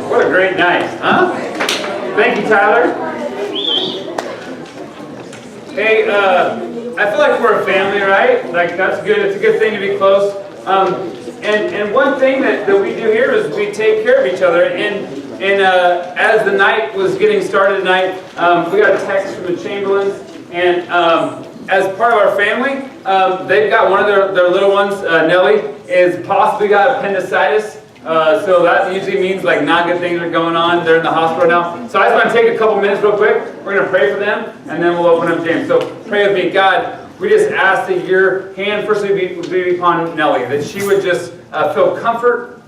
What a great night, huh? Thank you, Tyler. Hey, I feel like we're a family, right? Like, that's good. It's a good thing to be close. And one thing that we do here is we take care of each other. And as the night was getting started tonight, we got a text from the Chamberlains. And as part of our family, they've got one of their little ones, Nellie, is possibly got appendicitis. So that usually means like not good things are going on. They're in the hospital now. So I just want to take a couple minutes real quick. We're going to pray for them, and then we'll open up James. So pray with me. God, we just ask that your hand firstly be upon Nellie, that she would just feel comfort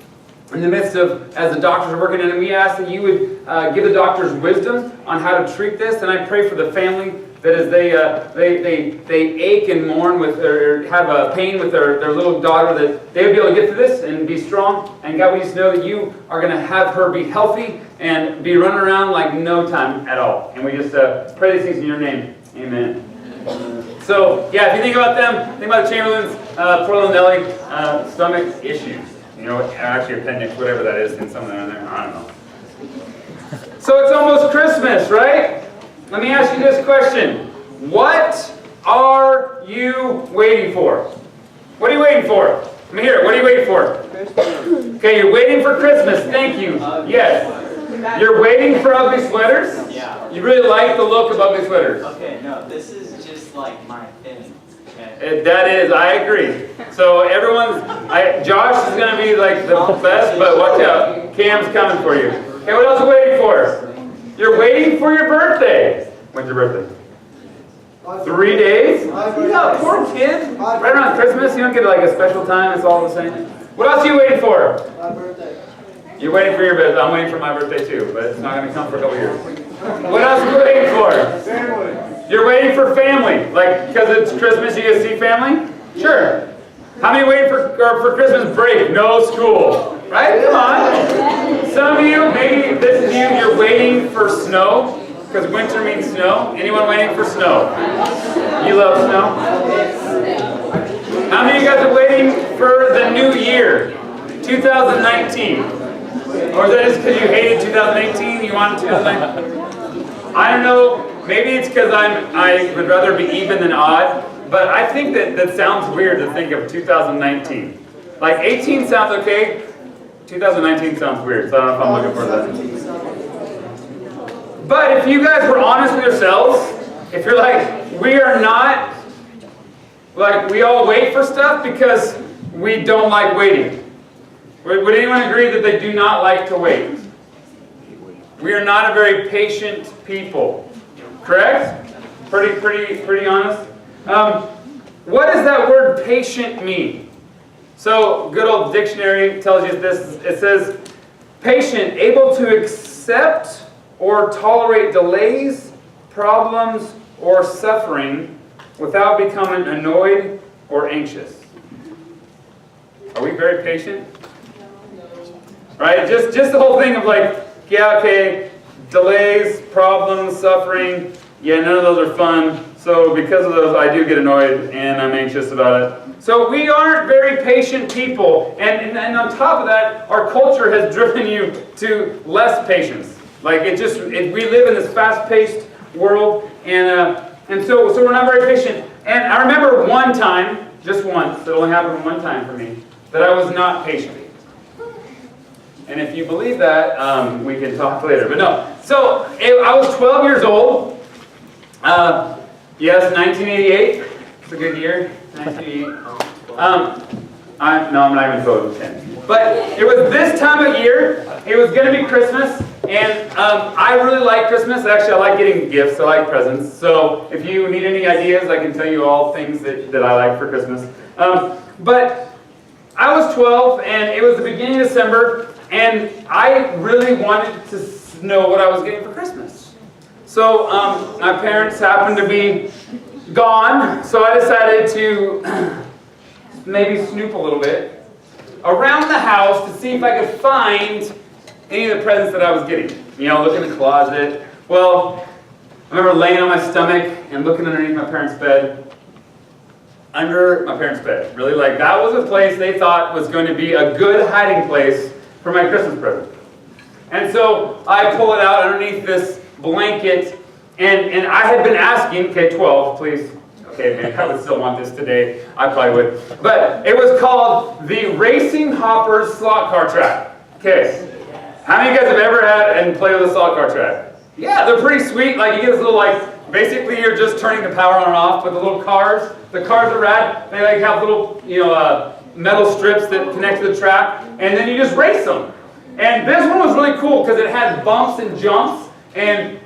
in the midst of, as the doctors are working, and we ask that you would give the doctors wisdom on how to treat this. And I pray for the family that as they ache and mourn with, or have a pain with their little daughter, that they would be able to get through this and be strong. And God, we just know that you are going to have her be healthy and be running around like no time at all. And we just pray these things in your name. Amen. So, yeah, if you think about them, think about the Chamberlains, poor little Nellie, stomach issues. You know, actually appendix, whatever that is, and some of them in there. I don't know. So it's almost Christmas, right? Let me ask you this question. What are you waiting for? What are you waiting for? Let me hear it. What are you waiting for? Okay, you're waiting for Christmas. Thank you. Yes. You're waiting for ugly sweaters? Yeah. You really like the look of ugly sweaters? Okay, no, this is just like my thing. Okay. That is, I agree. So Josh is going to be like the best, but watch out. Cam's coming for you. Okay, what else are you waiting for? You're waiting for your birthday. When's your birthday? 3 days? Yeah, poor kid. Right around Christmas, you don't get like a special time. It's all the same. What else are you waiting for? My birthday. You're waiting for your birthday. I'm waiting for my birthday too, but it's not going to come for a couple years. What else are you waiting for? Family. You're waiting for family. Like, because it's Christmas, you get to see family? Sure. How many waiting for Christmas break? No school. Right? Come on. Some of you, maybe this is you, you're waiting for snow. Because winter means snow. Anyone waiting for snow? You love snow? How many of you guys are waiting for the new year? 2019. Or is that just because you hated 2018? You wanted 2019? I don't know. Maybe it's because I would rather be even than odd. But I think that sounds weird to think of 2019. Like 18 sounds okay. 2019 sounds weird. So I don't know if I'm looking for that. But if you guys were honest with yourselves, if you're like, we are not, like, we all wait for stuff because we don't like waiting. Would anyone agree that they do not like to wait? We are not a very patient people. Correct? Pretty honest? What does that word patient mean? So, good old dictionary tells you this. It says, patient, able to accept or tolerate delays, problems, or suffering without becoming annoyed or anxious. Are we very patient? Right? Just the whole thing of like, yeah, okay, delays, problems, suffering, yeah, none of those are fun. So because of those, I do get annoyed and I'm anxious about it. So we aren't very patient people. And on top of that, our culture has driven you to less patience. Like we live in this fast-paced world, and so we're not very patient. And I remember one time, just once, it only happened one time for me, that I was not patient. And if you believe that, we can talk later. But no. So I was 12 years old. Yes, 1988. It's a good year. 1988. I'm not even 12. It was 10. But it was this time of year. It was going to be Christmas. And I really like Christmas. Actually, I like getting gifts. I like presents. So if you need any ideas, I can tell you all things that I like for Christmas. But I was 12, and it was the beginning of December, and I really wanted to know what I was getting for Christmas. So my parents happened to be gone, so I decided to maybe snoop a little bit around the house to see if I could find any of the presents that I was getting. You know, look in the closet. Well, I remember laying on my stomach and looking underneath my parents' bed. Under my parents' bed. Really, like, that was a place they thought was going to be a good hiding place for my Christmas present. And so I pull it out underneath this blanket, and I had been asking, okay, 12, please. Okay, man, I would still want this today. I probably would. But it was called the Racing Hoppers Slot Car Track. Okay. How many of you guys have ever had and played with a slot car track? Yeah, they're pretty sweet. Like, you get this little, like, basically you're just turning the power on and off with the little cars. The cars are rad. They, like, have little, metal strips that connect to the track, and then you just race them. And this one was really cool because it had bumps and jumps, and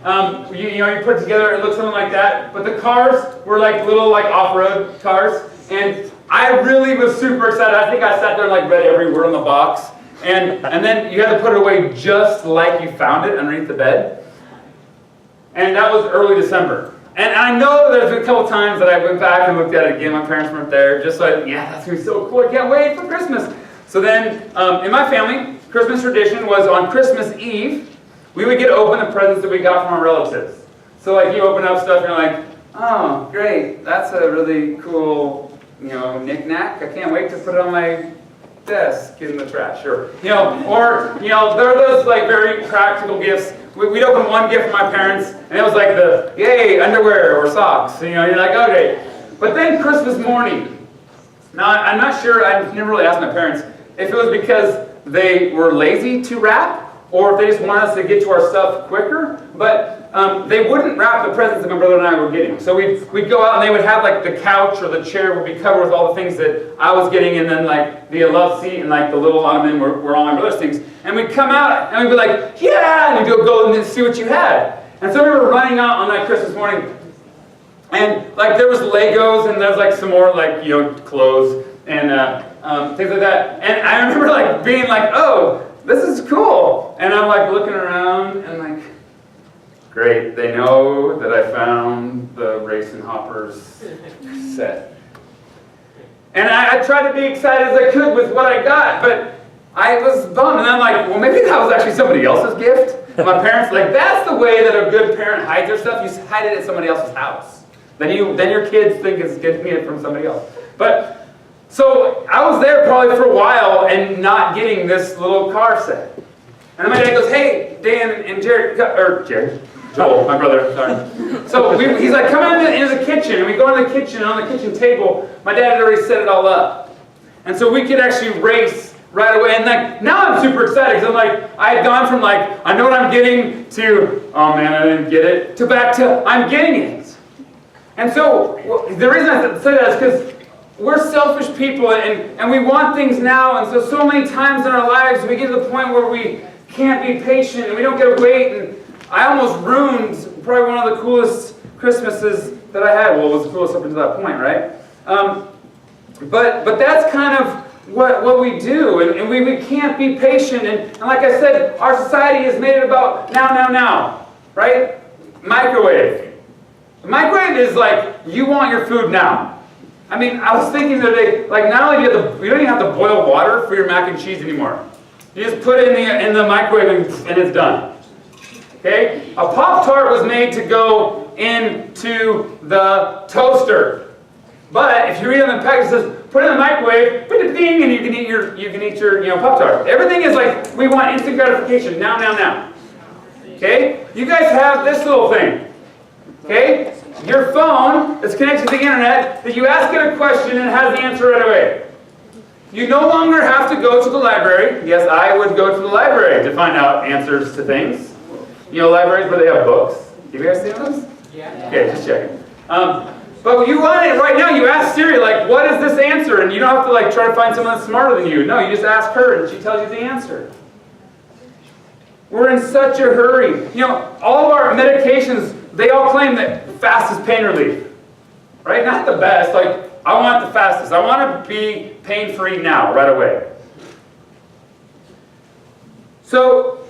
you put it together, it looked something like that. But the cars were like little off-road cars, and I really was super excited. I think I sat there and like read every word on the box, and then you had to put it away just like you found it underneath the bed. And that was early December. And I know there's a couple times that I went back and looked at it again. My parents weren't there, just like, yeah, that's gonna be so cool. I can't wait for Christmas. So then, in my family, Christmas tradition was on Christmas Eve, we would get to open the presents that we got from our relatives. So like you open up stuff and you're like, oh, great, that's a really cool, knick-knack. I can't wait to put it on my desk in the trash. Or there are those like very practical gifts. We'd open one gift from my parents, and it was like the, yay, underwear or socks. You're like, okay. But then Christmas morning, now I'm not sure, I never really asked my parents if it was because they were lazy to wrap, or if they just wanted us to get to our stuff quicker, but they wouldn't wrap the presents that my brother and I were getting. So we'd go out and they would have like the couch or the chair would be covered with all the things that I was getting, and then like the love seat and like the little ottoman were all my brother's things. And we'd come out and we'd be like, yeah, and we'd go and see what you had. And so we were running out on that Christmas morning, and like there was Legos and there was like some more like, clothes and things like that. And I remember like being like, oh, this is cool. And I'm like looking around and like, great, they know that I found the Racing Hoppers set. And I tried to be excited as I could with what I got, but I was bummed. And I'm like, well, maybe that was actually somebody else's gift. And my parents like, that's the way that a good parent hides their stuff. You hide it at somebody else's house. Then your kids think it's getting it from somebody else. But so I was there probably for a while and not getting this little car set. And then my dad goes, hey, Dan and Jared, Joel, my brother, sorry. So he's like, come into the kitchen. And we go into the kitchen, and on the kitchen table, my dad had already set it all up. And so we could actually race right away. And like, now I'm super excited because I'm like, I had gone from like, I know what I'm getting to, oh man, I didn't get it, to back to, I'm getting it. And so the reason I say that is because we're selfish people, and we want things now, and so many times in our lives we get to the point where we can't be patient and we don't get to wait, and I almost ruined probably one of the coolest Christmases that I had. Well, it was the coolest up until that point, right? But that's kind of what we do, and we can't be patient, and like I said, our society has made it about now, right? Microwave. The microwave is like, you want your food now. I mean, I was thinking the other day, like not only you don't even have to boil water for your mac and cheese anymore. You just put it in the microwave and it's done. Okay? A Pop-Tart was made to go into the toaster. But if you read on the package, it says, put it in the microwave, ding, and you can eat your Pop-Tart. Everything is like, we want instant gratification, now. Okay? You guys have this little thing. Okay? Your phone is connected to the internet, that you ask it a question and it has the answer right away. You no longer have to go to the library. Yes, I would go to the library to find out answers to things. Libraries where they have books. Have you guys seen those? Yeah. Okay, just checking. But you want it right now. You ask Siri, like, what is this answer? And you don't have to like try to find someone that's smarter than you. No, you just ask her and she tells you the answer. We're in such a hurry. All of our medications, they all claim that fast is pain relief. Right? Not the best. Like, I want the fastest. I want to be pain-free now, right away. So,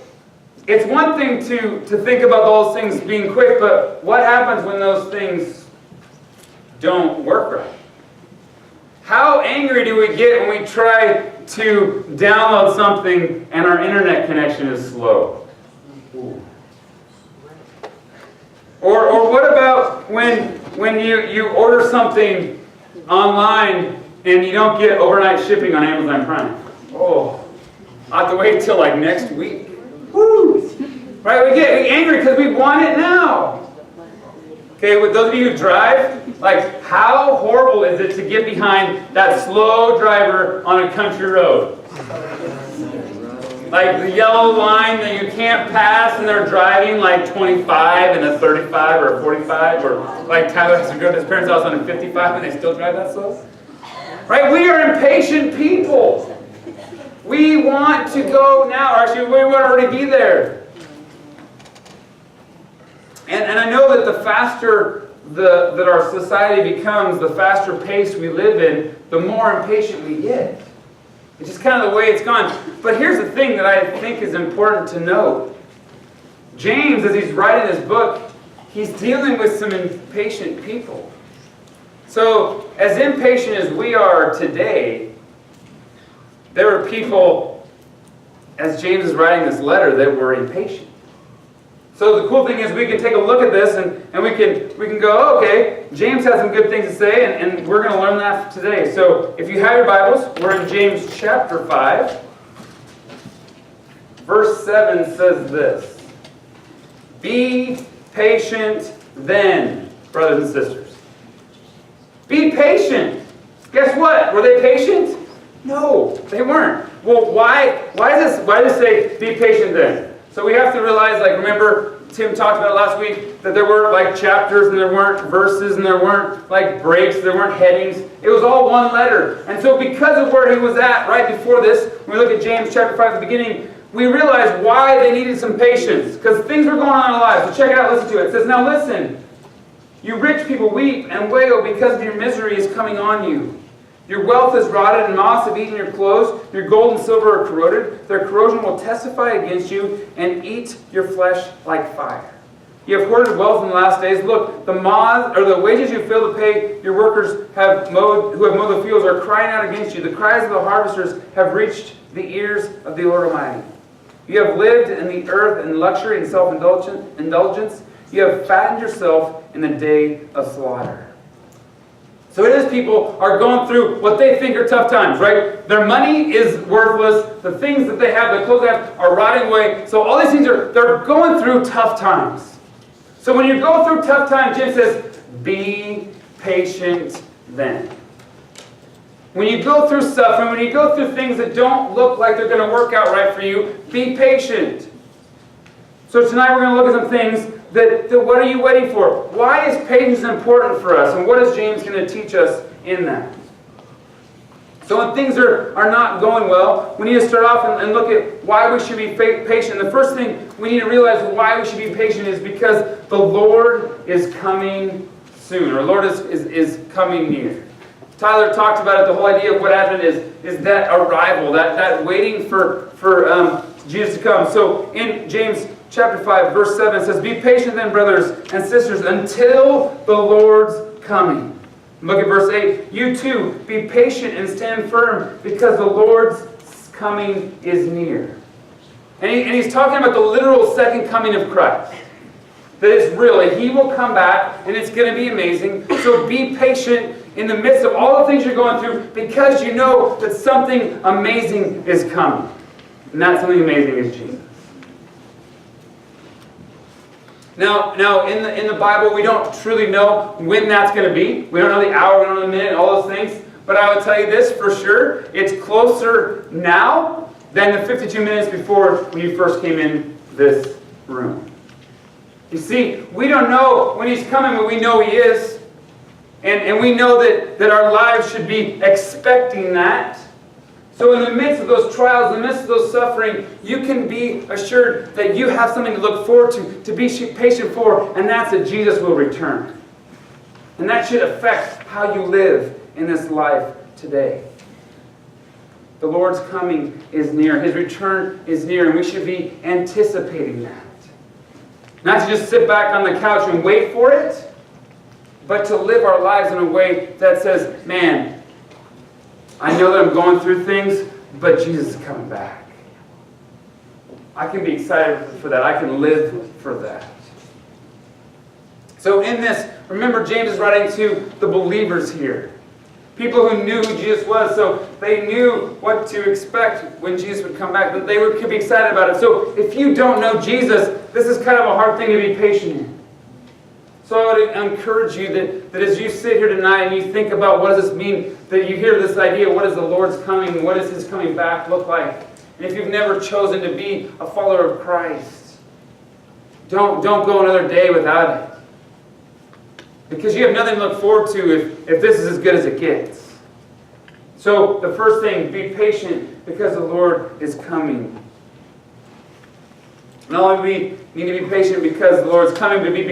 it's one thing to think about those things being quick, but what happens when those things don't work right? How angry do we get when we try to download something and our internet connection is slow? Ooh. Or what about when you order something online and you don't get overnight shipping on Amazon Prime? Oh, I have to wait till like next week. Woo! Right? We get angry because we want it now. Okay, with those of you who drive, like, how horrible is it to get behind that slow driver on a country road? Like the yellow line that you can't pass, and they're driving like 25 and a 35 or a 45, or like Tyler has to go to his parents' house on a 55 and they still drive that slow. Right? We are impatient people. We want to go now, or actually we want to already be there. And I know that the faster that our society becomes, the faster pace we live in, the more impatient we get. It's just kind of the way it's gone. But here's the thing that I think is important to note. James, as he's writing this book, he's dealing with some impatient people. So, as impatient as we are today, there were people, as James is writing this letter, that were impatient. So the cool thing is we can take a look at this and we can go, oh, okay, James has some good things to say, and we're going to learn that today. So if you have your Bibles, we're in James chapter 5. Verse 7 says this: Be patient then, brothers and sisters. Be patient. Guess what? Were they patient? No, they weren't. Well, why does it say be patient then? So we have to realize, like, remember, Tim talked about it last week, that there weren't like chapters and there weren't verses and there weren't like breaks, there weren't headings. It was all one letter. And so because of where he was at right before this, when we look at James chapter 5 at the beginning, we realize why they needed some patience. Because things were going on in their lives. So check it out, listen to it. It says, now listen, you rich people weep and wail because your misery is coming on you. Your wealth is rotted and moths have eaten your clothes. Your gold and silver are corroded. Their corrosion will testify against you and eat your flesh like fire. You have hoarded wealth in the last days. Look, the moths, or the wages you fail to pay your workers who have mowed the fields are crying out against you. The cries of the harvesters have reached the ears of the Lord Almighty. You have lived in the earth in luxury and self-indulgence. You have fattened yourself in the day of slaughter. So it is people are going through what they think are tough times, right? Their money is worthless. The things that they have, the clothes they have, are rotting away. So all these things they're going through tough times. So when you go through tough times, James says, be patient then. When you go through suffering, when you go through things that don't look like they're going to work out right for you, be patient. So tonight we're going to look at some things that what are you waiting for? Why is patience important for us? And what is James going to teach us in that? So when things are not going well, we need to start off and look at why we should be patient. The first thing we need to realize why we should be patient is because the Lord is coming soon. Or the Lord is coming near. Tyler talked about it. The whole idea of what Advent is that arrival, that waiting for Jesus to come. So in James chapter 5, verse 7, it says, Be patient then, brothers and sisters, until the Lord's coming. Look at verse 8. You too, be patient and stand firm, because the Lord's coming is near. And he's talking about the literal second coming of Christ. That it's real. He will come back, and it's going to be amazing. So be patient in the midst of all the things you're going through, because you know that something amazing is coming. And that something amazing is Jesus. Now in the Bible, we don't truly know when that's going to be. We don't know the hour, we don't know the minute, all those things. But I would tell you this for sure. It's closer now than the 52 minutes before when you first came in this room. You see, we don't know when He's coming, but we know He is. And we know that our lives should be expecting that. So in the midst of those trials, in the midst of those suffering, you can be assured that you have something to look forward to be patient for, and that's that Jesus will return. And that should affect how you live in this life today. The Lord's coming is near. His return is near, and we should be anticipating that. Not to just sit back on the couch and wait for it, but to live our lives in a way that says, man, I know that I'm going through things, but Jesus is coming back. I can be excited for that. I can live for that. So in this, remember James is writing to the believers here. People who knew who Jesus was, so they knew what to expect when Jesus would come back. That they could be excited about it. So if you don't know Jesus, this is kind of a hard thing to be patient in. So I would encourage you that as you sit here tonight and you think about what does this mean, that you hear this idea, what is the Lord's coming, what does His coming back look like? And if you've never chosen to be a follower of Christ, don't go another day without it. Because you have nothing to look forward to if this is as good as it gets. So the first thing, be patient because the Lord is coming. Not only we need to be patient because the Lord is coming, but be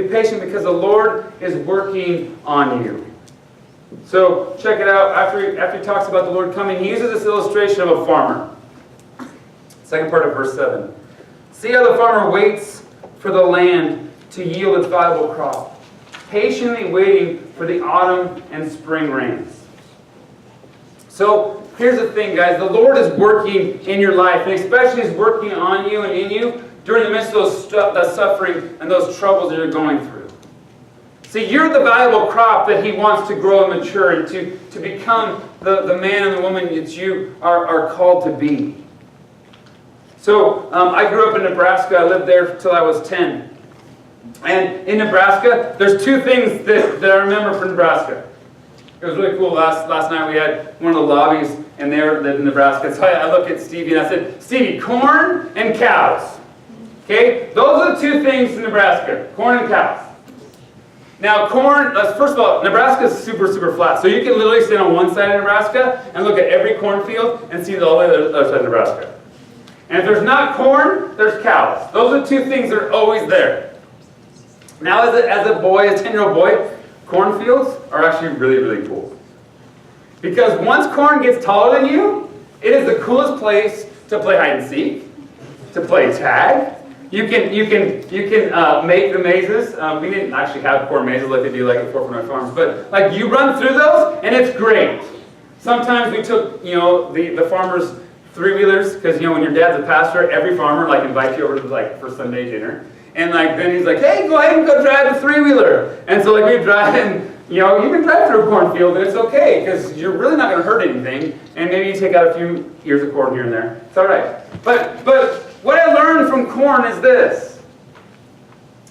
patient because the Lord is working on you. So check it out. After he talks about the Lord coming, he uses this illustration of a farmer. Second part of verse 7. See how the farmer waits for the land to yield its valuable crop, patiently waiting for the autumn and spring rains. So here's the thing, guys. The Lord is working in your life, and especially He's working on you and in you during the midst of that suffering and those troubles that you're going through. See, you're the valuable crop that He wants to grow and mature and to become the man and the woman that you are called to be. So I grew up in Nebraska. I lived there until I was 10. And in Nebraska, there's two things that I remember from Nebraska. It was really cool. Last night we had one of the lobbies, and they lived in Nebraska. So I looked at Stevie and I said, Stevie, corn and cows. Okay? Those are the two things in Nebraska, corn and cows. Now corn, first of all, Nebraska is super, super flat. So you can literally stand on one side of Nebraska and look at every cornfield and see all the way to the other side of Nebraska. And if there's not corn, there's cows. Those are the two things that are always there. Now as a boy, a 10-year-old boy, cornfields are actually really, really cool. Because once corn gets taller than you, it is the coolest place to play hide and seek, to play tag. You can make the mazes. We didn't actually have corn mazes like they do like at 4.9 Farms, but like you run through those and it's great. Sometimes we took the farmers' three-wheelers because when your dad's a pastor, every farmer like invites you over to for Sunday dinner. And then he's like, hey, go ahead and go drive the three-wheeler. And so we drive and, you can drive through a cornfield and it's okay because you're really not going to hurt anything. And maybe you take out a few ears of corn here and there. It's all right. But what I learned from corn is this.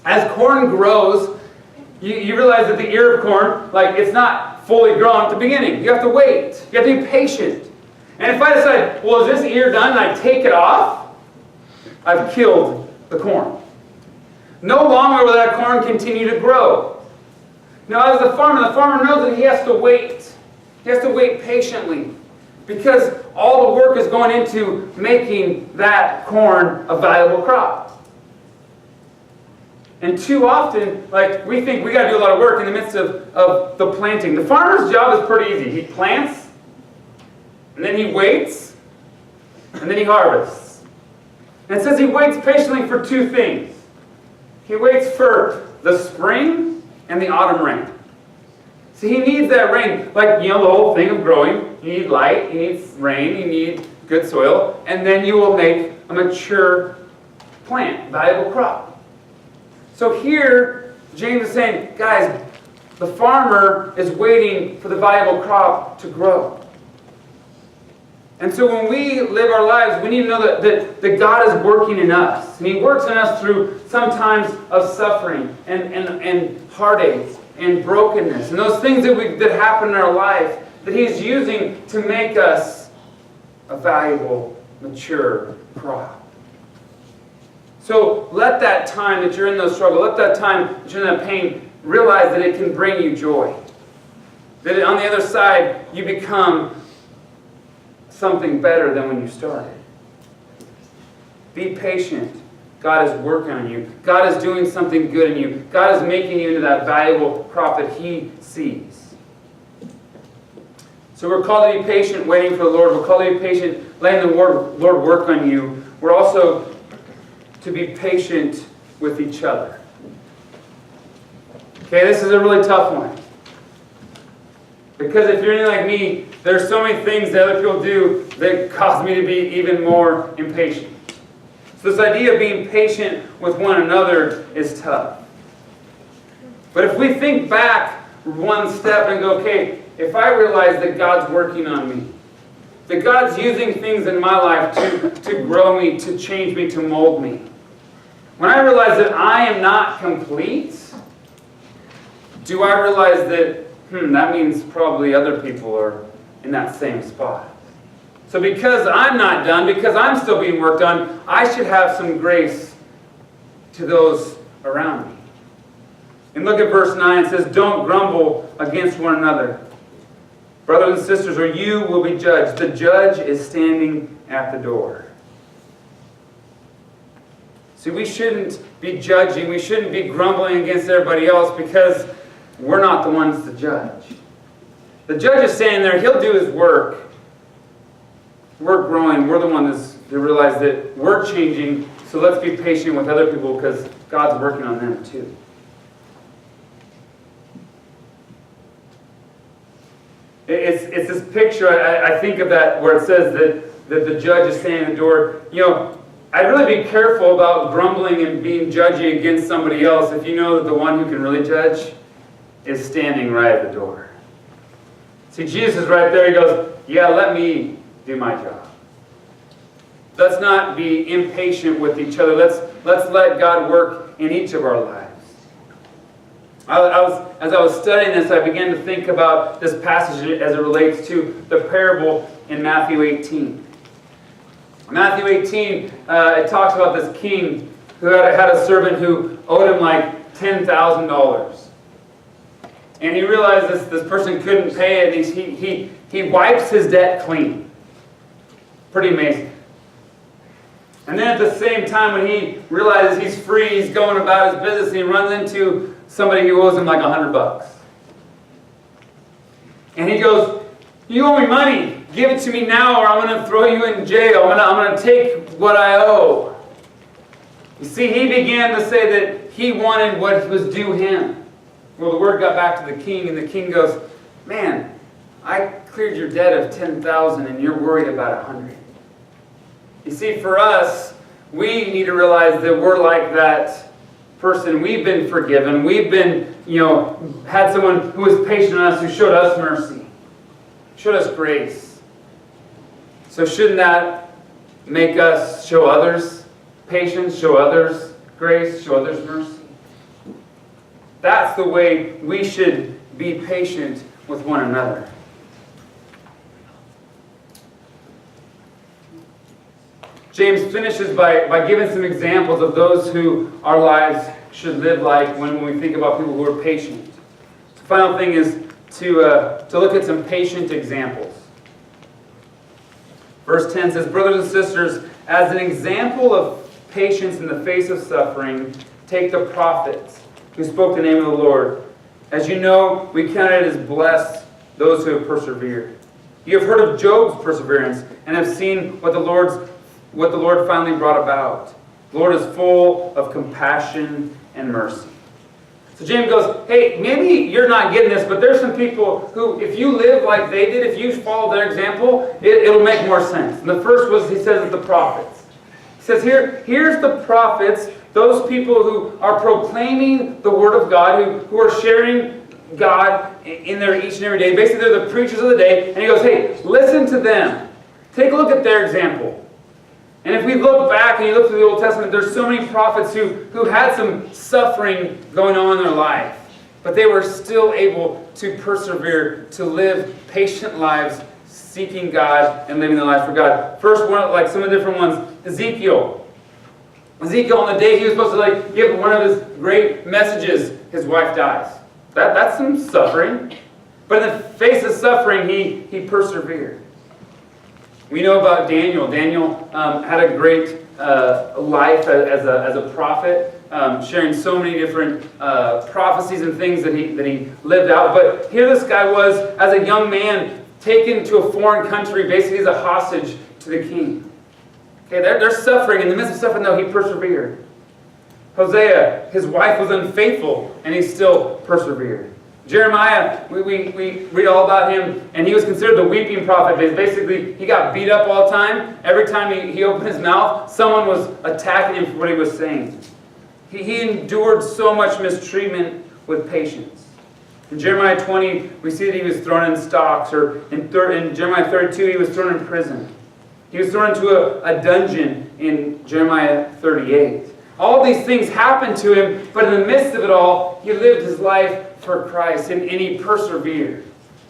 As corn grows, you realize that the ear of corn, it's not fully grown at the beginning. You have to wait. You have to be patient. And if I decide, well, is this ear done and I take it off, I've killed the corn. No longer will that corn continue to grow. Now, as the farmer knows that he has to wait. He has to wait patiently because all the work is going into making that corn a valuable crop. And too often, we think we got to do a lot of work in the midst of the planting. The farmer's job is pretty easy. He plants, and then he waits, and then he harvests. And it says he waits patiently for two things. He waits for the spring and the autumn rain. See, he needs that rain. The whole thing of growing. You need light, you need rain, you need good soil, and then you will make a mature plant, valuable crop. So here, James is saying, guys, the farmer is waiting for the valuable crop to grow. And so when we live our lives, we need to know that God is working in us. And He works in us through some times of suffering and heartache and brokenness. And those things that happen in our life that He's using to make us a valuable, mature crop. So let that time that you're in those struggles, let that time that you're in that pain, realize that it can bring you joy. That on the other side, you become something better than when you started. Be patient. God is working on you. God is doing something good in you. God is making you into that valuable crop that He sees. So we're called to be patient, waiting for the Lord. We're called to be patient, letting the Lord work on you. We're also to be patient with each other. Okay, this is a really tough one. Because if you're anything like me, there's so many things that other people do that cause me to be even more impatient. So this idea of being patient with one another is tough. But if we think back one step and go, okay, if I realize that God's working on me, that God's using things in my life to grow me, to change me, to mold me. When I realize that I am not complete, do I realize that, that means probably other people are in that same spot. So because I'm not done, because I'm still being worked on, I should have some grace to those around me. And look at verse 9. It says, don't grumble against one another, brothers and sisters, or you will be judged. The judge is standing at the door. See, we shouldn't be judging. We shouldn't be grumbling against everybody else because we're not the ones to judge. The judge is standing there. He'll do his work. We're growing. We're the ones that realize that we're changing. So let's be patient with other people because God's working on them too. It's this picture, I think of that where it says that the judge is standing at the door. You know, I'd really be careful about grumbling and being judgy against somebody else if you know that the one who can really judge is standing right at the door. See, Jesus is right there. He goes, yeah, let me do my job. Let's not be impatient with each other. Let's let God work in each of our lives. As I was studying this, I began to think about this passage as it relates to the parable in Matthew 18. Matthew 18, it talks about this king who had a servant who owed him like $10,000. And he realized this person couldn't pay it, and he wipes his debt clean. Pretty amazing. And then at the same time, when he realizes he's free, he's going about his business, and he runs into somebody who owes him like $100. And he goes, you owe me money. Give it to me now or I'm going to throw you in jail. I'm going to take what I owe. You see, he began to say that he wanted what was due him. Well, the word got back to the king, and the king goes, man, I cleared your debt of $10,000 and you're worried about $100. You see, for us, we need to realize that we're like that person. We've been forgiven. We've been, had someone who was patient on us, who showed us mercy, showed us grace. So shouldn't that make us show others patience, show others grace, show others mercy? That's the way we should be patient with one another. James finishes by giving some examples of those who our lives should live like when we think about people who are patient. The final thing is to look at some patient examples. Verse 10 says, brothers and sisters, as an example of patience in the face of suffering, take the prophets who spoke the name of the Lord. As you know, we count it as blessed those who have persevered. You have heard of Job's perseverance and have seen what the Lord finally brought about. The Lord is full of compassion and mercy. So James goes, hey, maybe you're not getting this, but there's some people who, if you live like they did, if you follow their example, it'll make more sense. And the first was, he says, the prophets. He says, here's the prophets, those people who are proclaiming the Word of God, who are sharing God in their each and every day. Basically, they're the preachers of the day. And he goes, hey, listen to them. Take a look at their example. And if we look back and you look through the Old Testament, there's so many prophets who had some suffering going on in their life. But they were still able to persevere, to live patient lives, seeking God and living their life for God. First one, like some of the different ones, Ezekiel. Ezekiel, on the day he was supposed to give one of his great messages, his wife dies. That's some suffering. But in the face of suffering, he persevered. We know about Daniel. Daniel had a great life as a prophet, sharing so many different prophecies and things that he lived out. But here this guy was, as a young man, taken to a foreign country, basically as a hostage to the king. Okay, they're suffering. In the midst of suffering, though, he persevered. Hosea, his wife was unfaithful, and he still persevered. Jeremiah, we read all about him, and he was considered the weeping prophet. Basically, he got beat up all the time. Every time he opened his mouth, someone was attacking him for what he was saying. He endured so much mistreatment with patience. In Jeremiah 20, we see that he was thrown in stocks, or in Jeremiah 32, he was thrown in prison. He was thrown into a dungeon in Jeremiah 38. All these things happened to him, but in the midst of it all, he lived his life for Christ, and he persevered.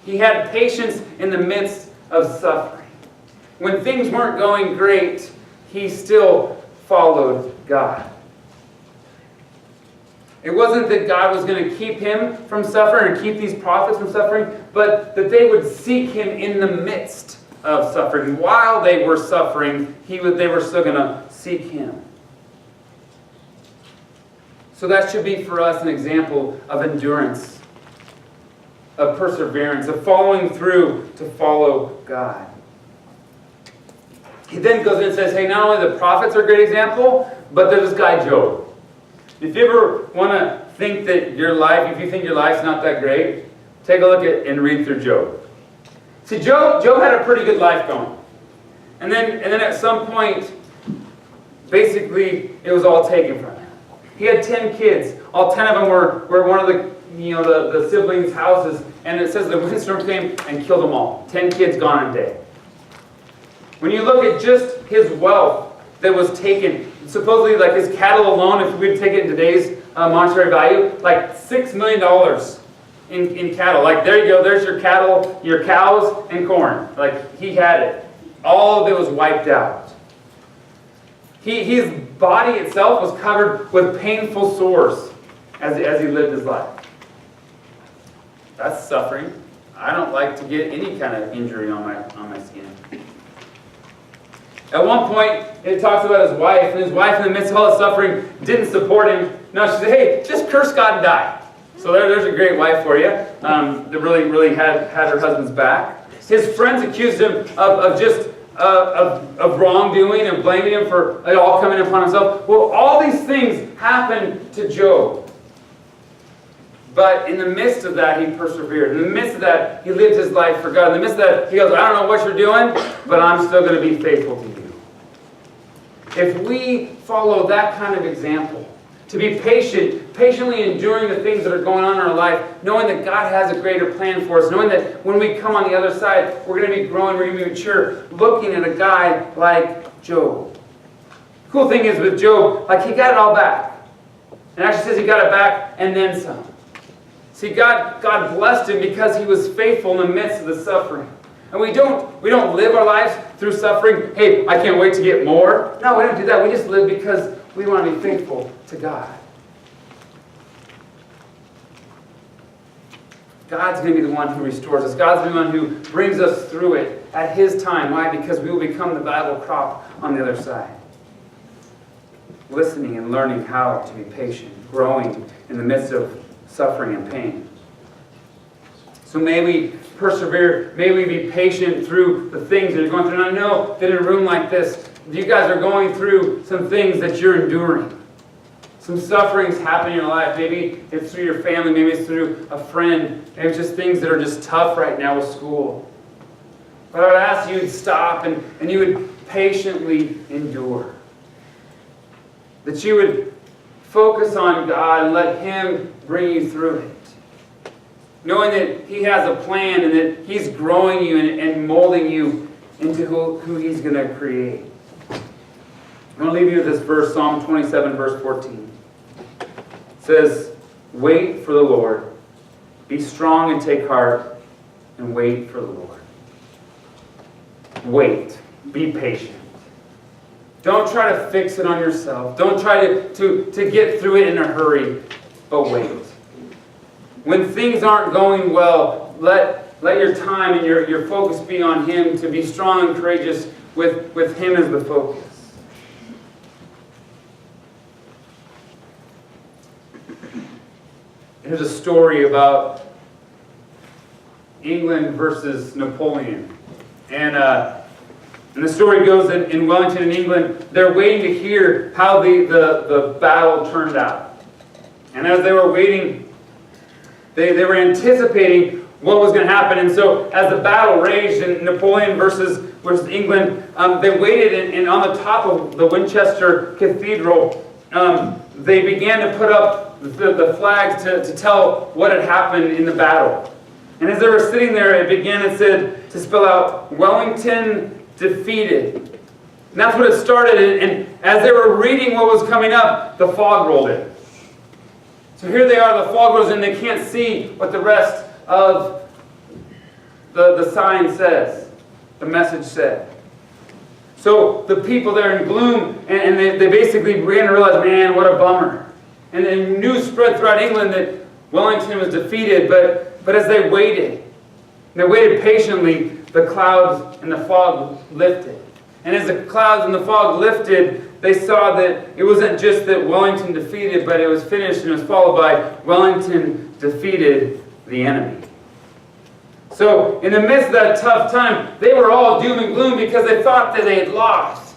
He had patience in the midst of suffering. When things weren't going great, he still followed God. It wasn't that God was going to keep him from suffering or keep these prophets from suffering, but that they would seek him in the midst of suffering. While they were suffering, they were still going to seek him. So that should be for us an example of endurance, of perseverance, of following through to follow God. He then goes in and says, hey, not only the prophets are a great example, but there's this guy Job. If you ever want to think that your life, if you think your life's not that great, take a look at and read through Job. See, Job had a pretty good life going. And then at some point, basically, it was all taken from him. He had 10 kids. All 10 of them were one of the siblings' houses. And it says the windstorm came and killed them all. 10 kids gone in a day. When you look at just his wealth that was taken, supposedly like his cattle alone, if we would take it in today's monetary value, like $6 million in cattle. Like, there you go, there's your cattle, your cows, and corn. Like, he had it. All of it was wiped out. His body itself was covered with painful sores as he lived his life. That's suffering. I don't like to get any kind of injury on my skin. At one point, it talks about his wife, and his wife, in the midst of all his suffering, didn't support him. No, she said, hey, just curse God and die. So there's a great wife for you that really had her husband's back. His friends accused him of wrongdoing and blaming him for it all coming upon himself. Well, all these things happened to Job. But in the midst of that, he persevered. In the midst of that, he lived his life for God. In the midst of that, he goes, I don't know what you're doing, but I'm still going to be faithful to you. If we follow that kind of example, to be patient, patiently enduring the things that are going on in our life, knowing that God has a greater plan for us, knowing that when we come on the other side, we're going to be growing, we're going to be mature, looking at a guy like Job. The cool thing is with Job, like, he got it all back. It actually says he got it back and then some. See, God blessed him because he was faithful in the midst of the suffering. And we don't live our lives through suffering. Hey, I can't wait to get more. No, we don't do that. We just live because we want to be faithful to God. God's going to be the one who restores us. God's the one who brings us through it at his time. Why? Because we will become the valuable crop on the other side. Listening and learning how to be patient, growing in the midst of suffering and pain. So may we persevere, may we be patient through the things that you're going through. And I know that in a room like this, you guys are going through some things that you're enduring. Some sufferings happen in your life. Maybe it's through your family, maybe it's through a friend, maybe it's just things that are just tough right now with school. But I would ask you to stop and you would patiently endure. That you would focus on God and let him bring you through it. Knowing that he has a plan and that he's growing you and molding you into who he's going to create. I'm going to leave you with this verse, Psalm 27, verse 14. It says, wait for the Lord. Be strong and take heart and wait for the Lord. Wait. Be patient. Don't try to fix it on yourself. Don't try to get through it in a hurry, but wait. When things aren't going well, let your time and your focus be on him, to be strong and courageous with him as the focus. Here's a story about England versus Napoleon. And the story goes in Wellington, in England, they're waiting to hear how the battle turned out. And as they were waiting, they were anticipating what was going to happen. And so as the battle raged in Napoleon versus England, they waited and on the top of the Winchester Cathedral, they began to put up the flags to tell what had happened in the battle. And as they were sitting there, it began, it said, to spell out Wellington defeated. And that's what it started. And as they were reading what was coming up, the fog rolled in. So here they are, the fog rolls in, they can't see what the rest of the sign says, the message said. So the people there in gloom, and they basically began to realize, man, what a bummer. And then news spread throughout England that Wellington was defeated, but as they waited patiently, the clouds and the fog lifted. And as the clouds and the fog lifted, they saw that it wasn't just that Wellington defeated, but it was finished and it was followed by Wellington defeated the enemy. So in the midst of that tough time, they were all doom and gloom because they thought that they had lost.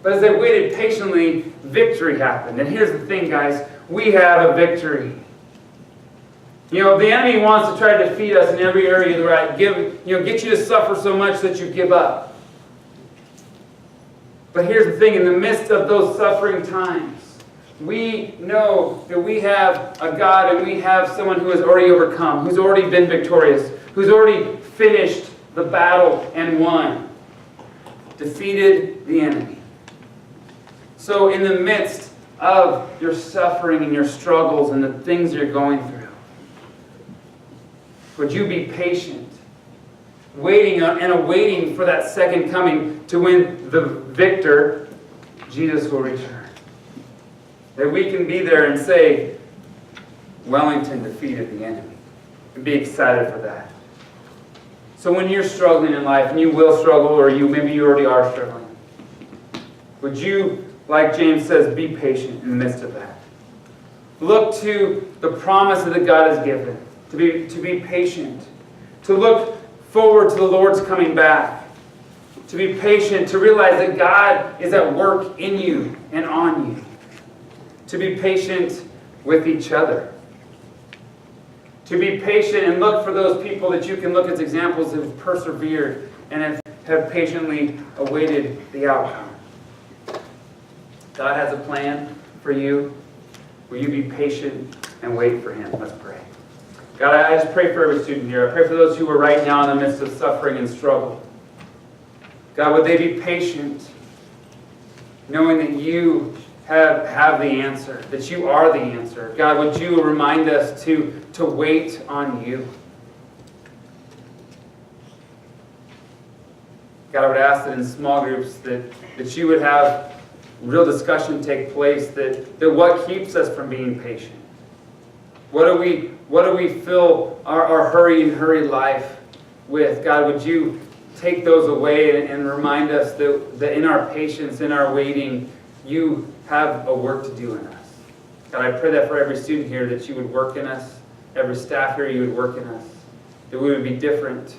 But as they waited patiently, victory happened. And here's the thing, guys. We have a victory. You know, the enemy wants to try to defeat us in every area of the right. Get you to suffer so much that you give up. But here's the thing. In the midst of those suffering times, we know that we have a God and we have someone who has already overcome, who's already been victorious, who's already finished the battle and won. Defeated the enemy. So in the midst of your suffering and your struggles and the things you're going through, would you be patient, awaiting for that second coming to when the victor, Jesus, will return? That we can be there and say, Wellington defeated the enemy. And be excited for that. So when you're struggling in life, and you will struggle, or maybe you already are struggling, would you, like James says, be patient in the midst of that? Look to the promise that God has given, to be patient, to look forward to the Lord's coming back, to be patient, to realize that God is at work in you and on you, to be patient with each other, to be patient and look for those people that you can look as examples who have persevered and have patiently awaited the outcome. God has a plan for you. Will you be patient and wait for Him? Let's pray. God, I just pray for every student here. I pray for those who are right now in the midst of suffering and struggle. God, would they be patient, knowing that you have the answer, that you are the answer. God, would you remind us to wait on you? God, I would ask that in small groups that you would have real discussion take place, that what keeps us from being patient? What do we fill our hurry life with? God, would you take those away and remind us that in our patience, in our waiting, you have a work to do in us. God, I pray that for every student here, that you would work in us. Every staff here, you would work in us. That we would be different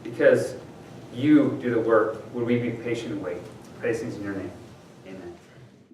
because you do the work. Would we be patient and wait? Praise in your name.